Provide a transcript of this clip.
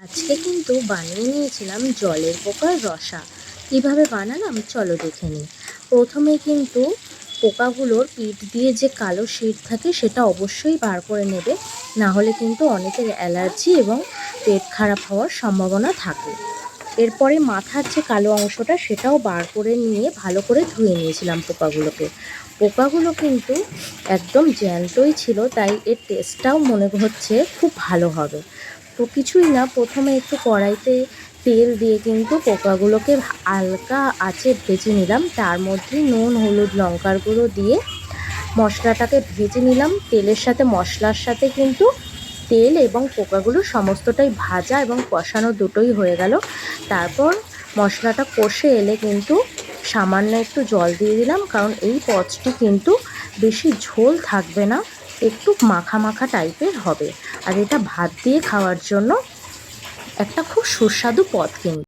আজকে কিন্তু বানিয়ে নিয়েছিলাম জলের পোকার রসা। কীভাবে বানালাম চলো দেখে নিই। প্রথমে কিন্তু পোকাগুলোর পিঠ দিয়ে যে কালো শির থাকে সেটা অবশ্যই বার করে নেবে, না হলে কিন্তু অনেকের অ্যালার্জি এবং পেট খারাপ হওয়ার সম্ভাবনা থাকে। এরপরে মাথার যে কালো অংশটা সেটাও বার করে নিয়ে ভালো করে ধুয়ে নিয়েছিলাম পোকাগুলোকে। পোকাগুলো কিন্তু একদম জ্যান্তই ছিল, তাই এর টেস্টটাও মনে হচ্ছে খুব ভালো হবে। তো কিছুই না, প্রথমে একটু কড়াইতে তেল দিয়ে কিন্তু পোকাগুলোকে হালকা আঁচে ভেজে নিলাম। তার মধ্যে নুন, হলুদ, লঙ্কার গুঁড়ো দিয়ে মশলাটাকে ভেজে নিলাম। তেলের সাথে মশলার সাথে কিন্তু তেল এবং পোকাগুলো সমস্তটাই ভাজা এবং কষানো দুটোই হয়ে গেল। তারপর মশলাটা কষে এলে কিন্তু সামান্য একটু জল দিয়ে দিলাম, কারণ এই পদটি কিন্তু বেশি ঝোল থাকবে না, একটু মাখা মাখা টাইপের হবে। আর এটা ভাত দিয়ে খাওয়ার জন্য একটা খুব সুস্বাদু পদ কিন্তু।